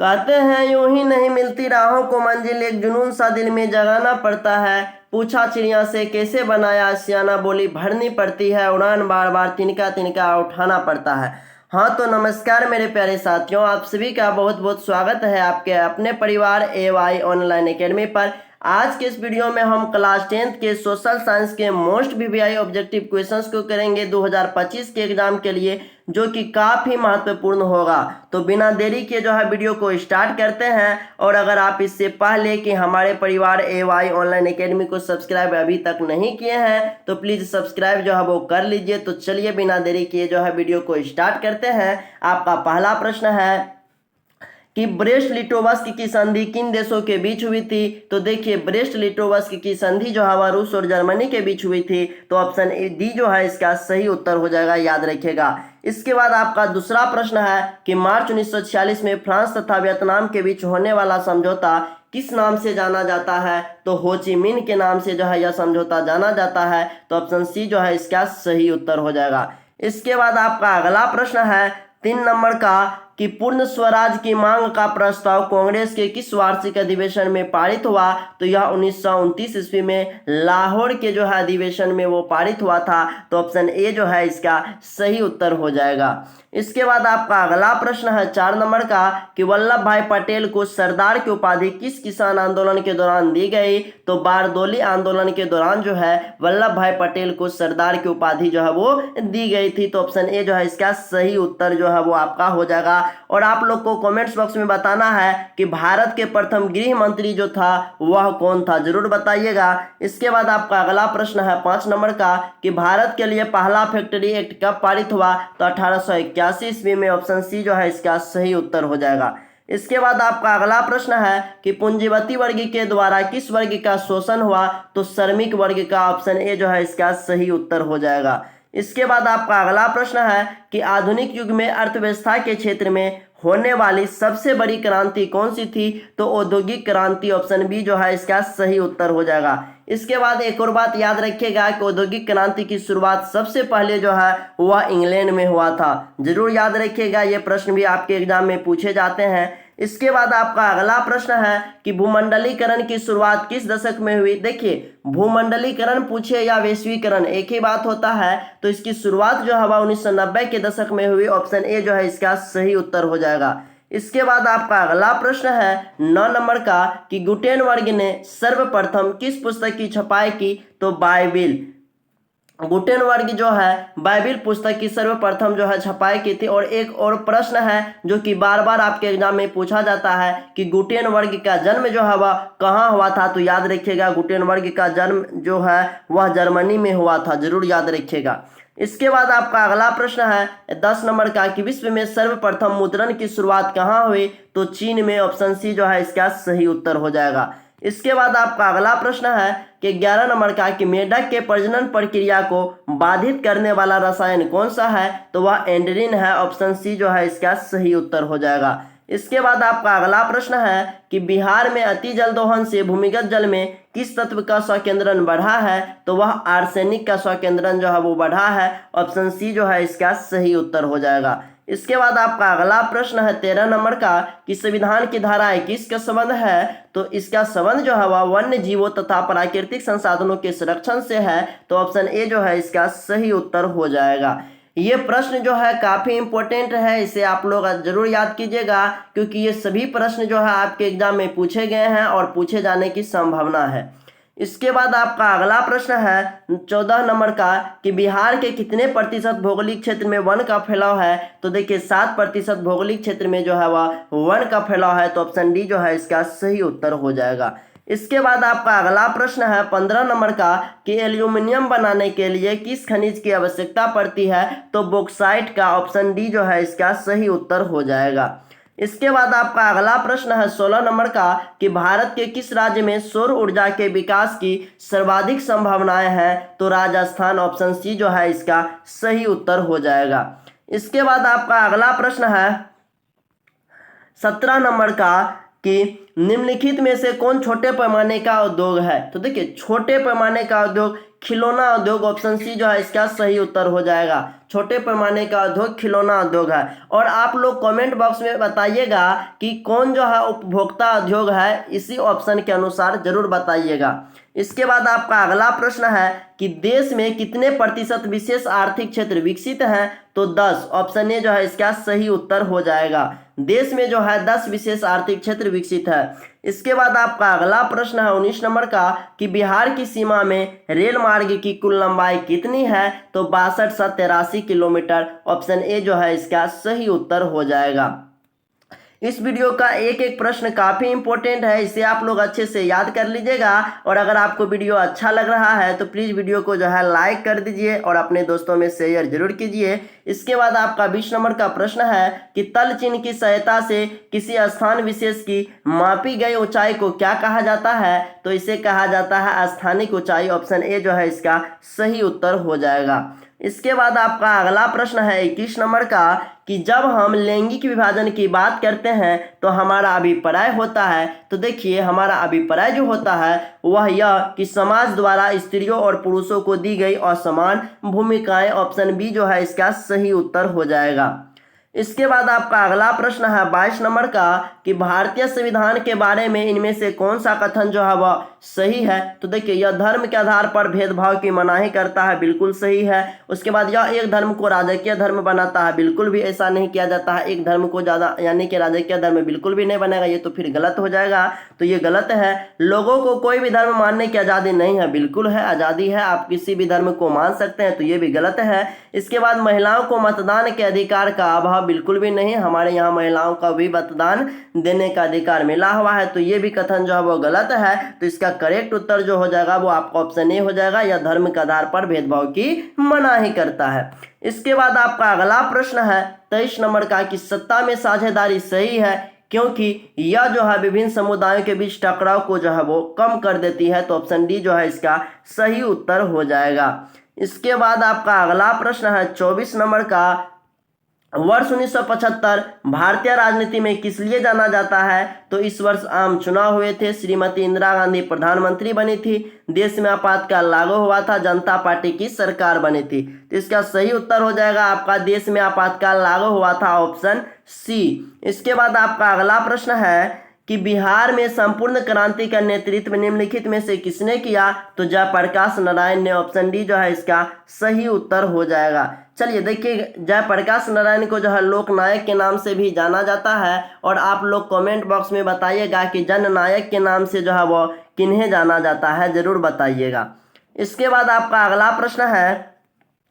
कहते हैं यूं ही नहीं मिलती राहों को मंजिल, एक जुनून सा दिल में जगाना पड़ता है। पूछा चिड़िया से कैसे बनाया आशियाना, बोली भरनी पड़ती है उड़ान, बार बार तिनका तिनका उठाना पड़ता है। हाँ तो नमस्कार मेरे प्यारे साथियों, आप सभी का बहुत बहुत स्वागत है आपके अपने परिवार AY ऑनलाइन एकेडमी पर। आज के इस वीडियो में हम क्लास 10th के सोशल साइंस के मोस्ट VVI ऑब्जेक्टिव क्वेश्चंस को करेंगे 2025 के एग्जाम के लिए, जो कि काफ़ी महत्वपूर्ण होगा। तो बिना देरी के जो है वीडियो को स्टार्ट करते हैं। और अगर आप इससे पहले कि हमारे परिवार AY ऑनलाइन एकेडमी को सब्सक्राइब अभी तक नहीं किए हैं तो प्लीज़ सब्सक्राइब जो है वो कर लीजिए। तो चलिए बिना देरी किए जो है वीडियो को स्टार्ट करते हैं। आपका पहला प्रश्न है कि ब्रेस्ट लिटोवस्क की संधि किन देशों के बीच हुई थी। तो देखिए ब्रेस्ट लिटोवस्क की संधि जो है रूस और जर्मनी के बीच हुई थी। तो ऑप्शन डी जो है इसका सही उत्तर हो जाएगा, याद रखिएगा। इसके बाद आपका दूसरा प्रश्न है कि मार्च 1946 में फ्रांस तथा वियतनाम के बीच होने वाला समझौता किस नाम से जाना जाता है। तो हो ची मिन्ह के नाम से जो है यह समझौता जाना जाता है। तो ऑप्शन सी जो है इसका सही उत्तर हो जाएगा। इसके बाद आपका अगला प्रश्न है 3 नंबर का कि पूर्ण स्वराज की मांग का प्रस्ताव कांग्रेस के किस वार्षिक अधिवेशन में पारित हुआ। तो यह 1929 ईस्वी में लाहौर के जो है अधिवेशन में वो पारित हुआ था। तो ऑप्शन ए जो है इसका सही उत्तर हो जाएगा। इसके बाद आपका अगला प्रश्न है 4 नंबर का कि वल्लभ भाई पटेल को सरदार की उपाधि किस किसान आंदोलन के दौरान दी गई। तो बारदोली आंदोलन के दौरान जो है वल्लभ भाई पटेल को सरदार की उपाधि जो है वो दी गई थी। तो ऑप्शन ए जो है इसका सही उत्तर जो है वो आपका हो जाएगा। और आप लोग को कमेंट्स बॉक्स में बताना है कि भारत के प्रथम गृह मंत्री जो था वह कौन था, जरूर बताइएगा। इसके बाद आपका अगला प्रश्न है 5 नंबर का कि भारत के लिए पहला फैक्ट्री एक्ट कब पारित हुआ। तो 1881 ईस्वी में। ऑप्शन सी जो है इसका सही उत्तर हो जाएगा। इसके बाद आपका अगला प्रश्न है कि पूंजीवती वर्ग के द्वारा किस वर्ग का शोषण हुआ। तो श्रमिक वर्ग का। ऑप्शन ए जो है इसका सही उत्तर हो जाएगा। इसके बाद आपका अगला प्रश्न है कि आधुनिक युग में अर्थव्यवस्था के क्षेत्र में होने वाली सबसे बड़ी क्रांति कौन सी थी। तो औद्योगिक क्रांति। ऑप्शन बी जो है इसका सही उत्तर हो जाएगा। इसके बाद एक और बात याद रखिएगा कि औद्योगिक क्रांति की शुरुआत सबसे पहले जो है वह इंग्लैंड में हुआ था, जरूर याद रखिएगा। ये प्रश्न भी आपके एग्जाम में पूछे जाते हैं। इसके बाद आपका अगला प्रश्न है कि भूमंडलीकरण की शुरुआत किस दशक में हुई। देखिए भूमंडलीकरण पूछे या वैश्वीकरण एक ही बात होता है। तो इसकी शुरुआत जो है 1990 के दशक में हुई। ऑप्शन ए जो है इसका सही उत्तर हो जाएगा। इसके बाद आपका अगला प्रश्न है 9 नंबर का कि गुटेनबर्ग ने सर्वप्रथम किस पुस्तक की छपाई की। तो बाइबिल। गुटेनबर्ग जो है बाइबिल पुस्तक की सर्वप्रथम जो है छपाई की थी। और एक और प्रश्न है जो कि बार बार आपके एग्जाम में पूछा जाता है कि गुटेनबर्ग का जन्म जो है वह कहाँ हुआ था। तो याद रखिएगा गुटेनबर्ग का जन्म जो है वह जर्मनी में हुआ था, जरूर याद रखिएगा। इसके बाद आपका अगला प्रश्न है 10 नंबर का कि विश्व में सर्वप्रथम मुद्रण की शुरुआत कहाँ हुई। तो चीन में। ऑप्शन सी जो है इसका सही उत्तर हो जाएगा। इसके बाद आपका अगला प्रश्न है कि 11 नंबर का कि मेढक के प्रजनन प्रक्रिया को बाधित करने वाला रसायन कौन सा है। तो वह एंड्रीन है। ऑप्शन सी जो है इसका सही उत्तर हो जाएगा। इसके बाद आपका अगला प्रश्न है कि बिहार में अति जल दोहन से भूमिगत जल में किस तत्व का स्वकेंद्रन बढ़ा है। तो वह आर्सेनिक का स्वकेंद्रन जो है वो बढ़ा है। ऑप्शन सी जो है इसका सही उत्तर हो जाएगा। इसके बाद आपका अगला प्रश्न है 13 नंबर का कि संविधान की धारा 21 का संबंध है। तो इसका संबंध जो है वह वन्य जीवों तथा प्राकृतिक संसाधनों के संरक्षण से है। तो ऑप्शन ए जो है इसका सही उत्तर हो जाएगा। ये प्रश्न जो है काफ़ी इंपॉर्टेंट है, इसे आप लोग जरूर याद कीजिएगा क्योंकि ये सभी प्रश्न जो है आपके एग्जाम में पूछे गए हैं और पूछे जाने की संभावना है। इसके बाद आपका अगला प्रश्न है 14 नंबर का कि बिहार के कितने प्रतिशत भौगोलिक क्षेत्र में वन का फैलाव है। तो देखिए 7% भौगोलिक क्षेत्र में जो है वह वन का फैलाव है। तो ऑप्शन डी जो है इसका सही उत्तर हो जाएगा। इसके बाद आपका अगला प्रश्न है 15 नंबर का कि एल्यूमिनियम बनाने के लिए किस खनिज की आवश्यकता पड़ती है। तो बॉक्साइट का। ऑप्शन डी जो है इसका सही उत्तर हो जाएगा। इसके बाद आपका अगला प्रश्न है 16 नंबर का कि भारत के किस राज्य में सौर ऊर्जा के विकास की सर्वाधिक संभावनाएं हैं। तो राजस्थान। ऑप्शन सी जो है इसका सही उत्तर हो जाएगा। इसके बाद आपका अगला प्रश्न है 17 नंबर का कि निम्नलिखित में से कौन छोटे पैमाने का उद्योग है। तो देखिए छोटे पैमाने का उद्योग खिलौना उद्योग। ऑप्शन सी जो है इसका सही उत्तर हो जाएगा। छोटे पैमाने का उद्योग खिलौना उद्योग है। और आप लोग कमेंट बॉक्स में बताइएगा कि कौन जो है उपभोक्ता उद्योग है, इसी ऑप्शन के अनुसार जरूर बताइएगा। इसके बाद आपका अगला प्रश्न है कि देश में कितने प्रतिशत विशेष आर्थिक क्षेत्र विकसित हैं, तो 10। ऑप्शन ए जो है इसका सही उत्तर हो जाएगा। देश में जो है 10 विशेष आर्थिक क्षेत्र विकसित है। इसके बाद आपका अगला प्रश्न है 19 नंबर का कि बिहार की सीमा में रेल मार्ग की कुल लंबाई कितनी है, तो 6283 किलोमीटर। ऑप्शन ए जो है इसका सही उत्तर हो जाएगा। इस वीडियो का एक एक प्रश्न काफ़ी इंपॉर्टेंट है, इसे आप लोग अच्छे से याद कर लीजिएगा। और अगर आपको वीडियो अच्छा लग रहा है तो प्लीज़ वीडियो को जो है लाइक कर दीजिए और अपने दोस्तों में शेयर जरूर कीजिए। इसके बाद आपका 20 नंबर का प्रश्न है कि तल चिन्ह की सहायता से किसी स्थान विशेष की मापी गई ऊंचाई को क्या कहा जाता है, तो इसे कहा जाता है स्थानिक ऊंचाई। ऑप्शन ए जो है इसका सही उत्तर हो जाएगा। इसके बाद आपका अगला प्रश्न है 21 नंबर का कि जब हम लैंगिक विभाजन की बात करते हैं तो हमारा अभिप्राय होता है। तो देखिए हमारा अभिप्राय जो होता है वह यह कि समाज द्वारा स्त्रियों और पुरुषों को दी गई असमान भूमिकाएं। ऑप्शन बी जो है इसका सही उत्तर हो जाएगा। इसके बाद आपका अगला प्रश्न है 22 नंबर का कि भारतीय संविधान के बारे में इनमें से कौन सा कथन जो है वह सही है, तो देखिए यह धर्म के आधार पर भेदभाव की मनाही करता है, बिल्कुल सही है। उसके बाद यह एक धर्म को राजकीय धर्म बनाता है, बिल्कुल भी ऐसा नहीं किया जाता है। एक धर्म को ज़्यादा यानी कि राजकीय धर्म बिल्कुल भी नहीं बनेगा, ये तो फिर गलत हो जाएगा, तो ये गलत है। लोगों को कोई भी धर्म मानने की आज़ादी नहीं है, बिल्कुल है, आज़ादी है, आप किसी भी धर्म को मान सकते हैं, तो ये भी गलत है। इसके बाद महिलाओं को मतदान के अधिकार का अभाव बिल्कुल भी नहीं, हमारे यहाँ महिलाओं का भी मतदान देने का अधिकार मिला हुआ है, तो ये भी कथन जो है वो गलत है। तो इसका करेक्ट उत्तर जो हो जाएगा वो आपका ऑप्शन ए हो जाएगा, यह धर्म के आधार पर भेदभाव की मनाही करता है। इसके बाद आपका अगला प्रश्न है 23 नंबर का कि सत्ता में साझेदारी सही है क्योंकि यह जो है विभिन्न समुदायों के बीच टकराव को जो है वो कम कर देती है। तो ऑप्शन डी जो है इसका सही उत्तर हो जाएगा। इसके बाद आपका अगला प्रश्न है 24 नंबर का वर्ष 1975 भारतीय राजनीति में किस लिए जाना जाता है, तो इस वर्ष आम चुनाव हुए थे, श्रीमती इंदिरा गांधी प्रधानमंत्री बनी थी, देश में आपातकाल लागू हुआ था, जनता पार्टी की सरकार बनी थी। तो इसका सही उत्तर हो जाएगा आपका देश में आपातकाल लागू हुआ था, ऑप्शन सी। इसके बाद आपका अगला प्रश्न है कि बिहार में संपूर्ण क्रांति का नेतृत्व निम्नलिखित में से किसने किया, तो जयप्रकाश नारायण ने। ऑप्शन डी जो है इसका सही उत्तर हो जाएगा। चलिए देखिए जयप्रकाश नारायण को जो है लोकनायक के नाम से भी जाना जाता है, और आप लोग कमेंट बॉक्स में बताइएगा कि जननायक के नाम से जो है वो किन्हें जाना जाता है, जरूर बताइएगा। इसके बाद आपका अगला प्रश्न है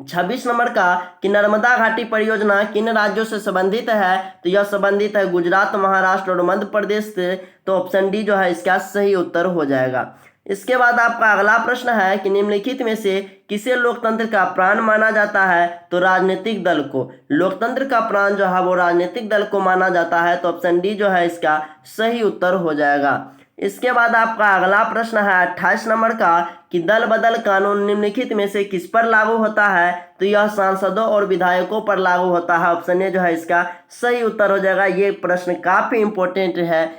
26 नंबर का कि नर्मदा घाटी परियोजना किन राज्यों से संबंधित है, तो यह संबंधित है गुजरात, महाराष्ट्र और मध्य प्रदेश से। तो ऑप्शन डी जो है इसका सही उत्तर हो जाएगा। इसके बाद आपका अगला प्रश्न है कि निम्नलिखित में से किसे लोकतंत्र का प्राण माना जाता है, तो राजनीतिक दल को। लोकतंत्र का प्राण जो है वो राजनीतिक दल को माना जाता है, तो ऑप्शन डी जो है इसका सही उत्तर हो जाएगा। इसके बाद आपका अगला प्रश्न है 28 नंबर का कि दल बदल कानून निम्नलिखित में से किस पर लागू होता है, तो यह सांसदों और विधायकों पर लागू होता है। ऑप्शन ए जो है इसका सही उत्तर हो जाएगा। ये प्रश्न काफी इंपॉर्टेंट है।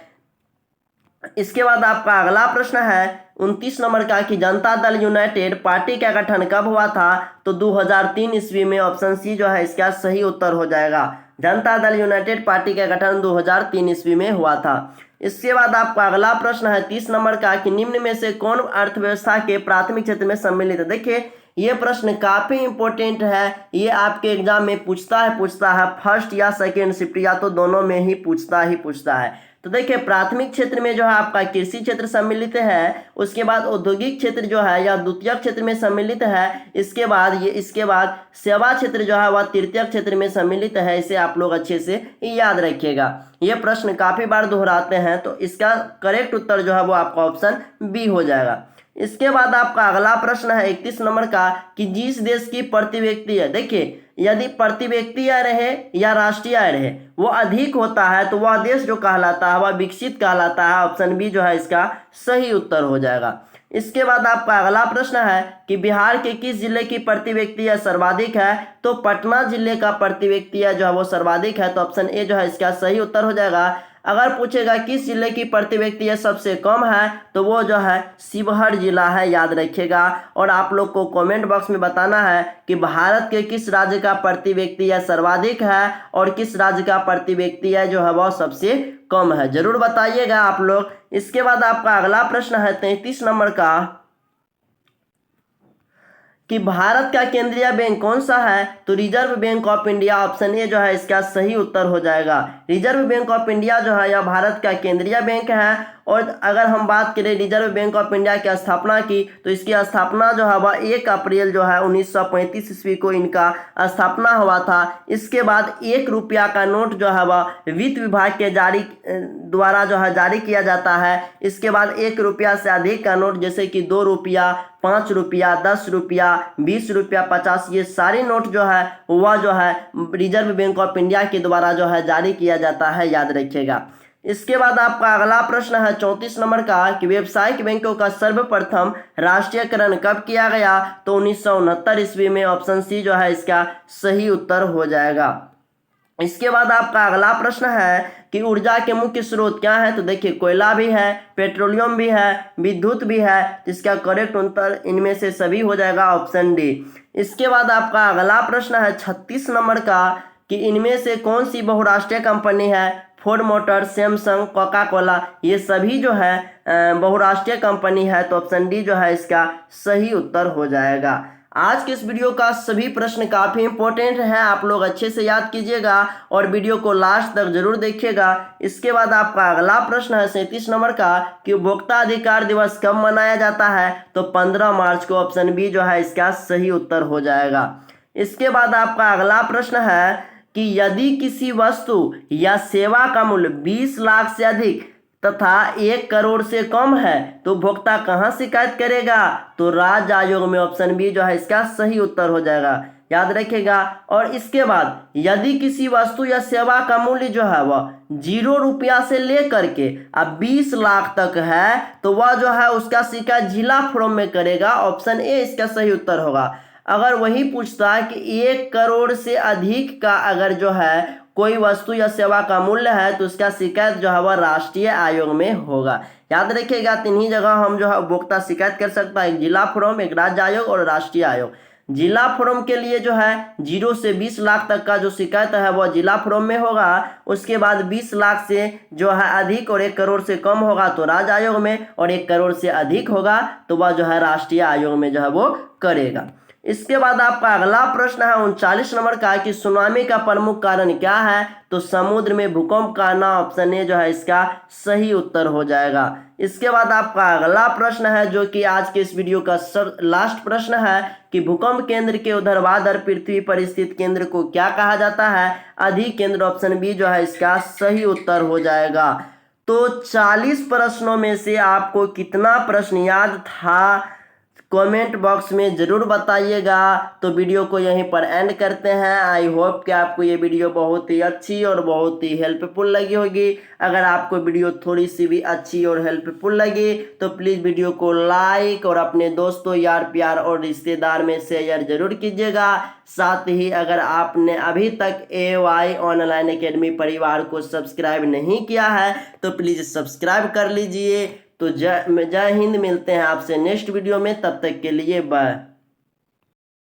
इसके बाद आपका अगला प्रश्न है 29 नंबर का कि जनता दल यूनाइटेड पार्टी का गठन कब हुआ था, तो 2003 ईस्वी में। ऑप्शन सी जो है इसका सही उत्तर हो जाएगा। जनता दल यूनाइटेड पार्टी का गठन 2003 ईस्वी में हुआ था। इसके बाद आपका अगला प्रश्न है 30 नंबर का कि निम्न में से कौन अर्थव्यवस्था के प्राथमिक क्षेत्र में सम्मिलित है। देखिए ये प्रश्न काफी इंपॉर्टेंट है, ये आपके एग्जाम में पूछता है फर्स्ट या सेकेंड शिफ्ट या तो दोनों में ही पूछता है। तो देखिए प्राथमिक क्षेत्र में जो है आपका कृषि क्षेत्र सम्मिलित है, उसके बाद औद्योगिक क्षेत्र जो है या द्वितीयक क्षेत्र में सम्मिलित है, इसके बाद सेवा क्षेत्र जो है वह तृतीयक क्षेत्र में सम्मिलित है। इसे आप लोग अच्छे से याद रखिएगा, ये प्रश्न काफी बार दोहराते हैं। तो इसका करेक्ट उत्तर जो है वो आपका ऑप्शन बी हो जाएगा। इसके बाद आपका अगला प्रश्न है 31 नंबर का कि जिस देश की प्रति व्यक्ति है, देखिए यदि प्रति व्यक्ति आय रहे या राष्ट्रीय आय रहे वो अधिक होता है तो वह देश जो कहलाता है वह विकसित कहलाता है। ऑप्शन बी जो है इसका सही उत्तर हो जाएगा। इसके बाद आपका अगला प्रश्न है कि बिहार के किस जिले की प्रति व्यक्ति आय सर्वाधिक है, तो पटना जिले का प्रति व्यक्ति आय जो है वो सर्वाधिक है। तो ऑप्शन ए जो है इसका सही उत्तर हो जाएगा। अगर पूछेगा किस जिले की प्रति व्यक्ति यह सबसे कम है तो वो जो है शिवहर जिला है, याद रखिएगा। और आप लोग को कमेंट बॉक्स में बताना है कि भारत के किस राज्य का प्रति व्यक्ति यह सर्वाधिक है और किस राज्य का प्रति व्यक्ति है जो है वह सबसे कम है, जरूर बताइएगा आप लोग। इसके बाद आपका अगला प्रश्न है 33 नंबर का कि भारत का केंद्रीय बैंक कौन सा है, तो reserve bank of India, option A जो है इसका सही उत्तर हो जाएगा। रिजर्व बैंक ऑफ इंडिया जो है यह भारत का केंद्रीय बैंक है। और अगर हम बात करें रिजर्व बैंक ऑफ इंडिया की स्थापना की तो इसकी स्थापना जो है वह 1 अप्रैल जो है 1935 ईस्वी को इनका स्थापना हुआ था। इसके बाद 1 रुपया का नोट जो है वह वित्त विभाग के द्वारा जो है जारी किया जाता है। इसके बाद 1 रुपया से अधिक का नोट जैसे कि 2 रुपया, 5 रुपया, 10 रुपया, 20 रुपया, 50, ये सारे नोट जो है वह जो है रिजर्व बैंक ऑफ इंडिया के द्वारा जो है जारी किया जाता है, याद रखिएगा। इसके बाद आपका अगला प्रश्न है 34 नंबर का कि व्यावसायिक बैंकों का सर्वप्रथम राष्ट्रीयकरण कब किया गया, तो 1969 ईस्वी में, ऑप्शन सी जो है इसका सही उत्तर हो जाएगा। इसके बाद आपका अगला प्रश्न है कि ऊर्जा के मुख्य स्रोत क्या है, तो देखिए कोयला भी है, पेट्रोलियम भी है, विद्युत भी है, जिसका करेक्ट उत्तर इनमें से सभी हो जाएगा, ऑप्शन डी। इसके बाद आपका अगला प्रश्न है 36 नंबर का कि इनमें से कौन सी बहुराष्ट्रीय कंपनी है, Ford motor, Samsung, Coca Cola, ये सभी जो है बहुराष्ट्रीय कंपनी है, तो ऑप्शन डी जो है इसका सही उत्तर हो जाएगा। आज के इस वीडियो का सभी प्रश्न काफ़ी इंपॉर्टेंट है, आप लोग अच्छे से याद कीजिएगा और वीडियो को लास्ट तक जरूर देखिएगा। इसके बाद आपका अगला प्रश्न है 37 नंबर का कि उपभोक्ता अधिकार दिवस कब मनाया जाता है, तो 15 मार्च को, ऑप्शन बी जो है इसका सही उत्तर हो जाएगा। इसके बाद आपका अगला प्रश्न है कि यदि किसी वस्तु या सेवा का मूल्य 20 लाख से अधिक तथा 1 करोड़ से कम है तो उपभोक्ता कहाँ शिकायत करेगा, तो राज्य आयोग में, ऑप्शन बी जो है इसका सही उत्तर हो जाएगा, याद रखिएगा। और इसके बाद यदि किसी वस्तु या सेवा का मूल्य जो है वह 0 रुपया से लेकर के अब 20 लाख तक है तो वह जो है उसका शिकायत जिला फोरम में करेगा, ऑप्शन ए इसका सही उत्तर होगा। अगर वही पूछता है कि 1 करोड़ से अधिक का अगर जो है कोई वस्तु या सेवा का मूल्य है तो उसका शिकायत जो है वह राष्ट्रीय आयोग में होगा, याद रखिएगा। 3 ही जगह हम जो है उपभोक्ता शिकायत कर सकता है, एक जिला फोरम, एक राज्य आयोग और राष्ट्रीय आयोग। जिला फोरम के लिए जो है 0 से 20 लाख तक का जो शिकायत है वह जिला फोरम में होगा। उसके बाद 20 लाख से जो है अधिक और 1 करोड़ से कम होगा तो राज्य आयोग में, और 1 करोड़ से अधिक होगा तो वह जो है राष्ट्रीय आयोग में जो है वो करेगा। इसके बाद आपका अगला प्रश्न है 39 नंबर का कि सुनामी का प्रमुख कारण क्या है, तो समुद्र में भूकंप का आना, ऑप्शन ए जो है इसका सही उत्तर हो जाएगा। इसके बाद आपका अगला प्रश्न है जो कि आज के इस वीडियो का लास्ट प्रश्न है कि भूकंप केंद्र के ऊर्ध्वाधर पृथ्वी पर स्थित केंद्र को क्या कहा जाता है, अधिक केंद्र, ऑप्शन बी जो है इसका सही उत्तर हो जाएगा। तो 40 प्रश्नों में से आपको कितना प्रश्न याद था कमेंट बॉक्स में जरूर बताइएगा। तो वीडियो को यहीं पर एंड करते हैं। आई होप कि आपको ये वीडियो बहुत ही अच्छी और बहुत ही हेल्पफुल लगी होगी। अगर आपको वीडियो थोड़ी सी भी अच्छी और हेल्पफुल लगी तो प्लीज़ वीडियो को लाइक और अपने दोस्तों, यार प्यार और रिश्तेदार में शेयर जरूर कीजिएगा। साथ ही अगर आपने अभी तक AY ऑनलाइन एकेडमी परिवार को सब्सक्राइब नहीं किया है तो प्लीज़ सब्सक्राइब कर लीजिए। तो जय हिंद, मिलते हैं आपसे नेक्स्ट वीडियो में, तब तक के लिए बाय।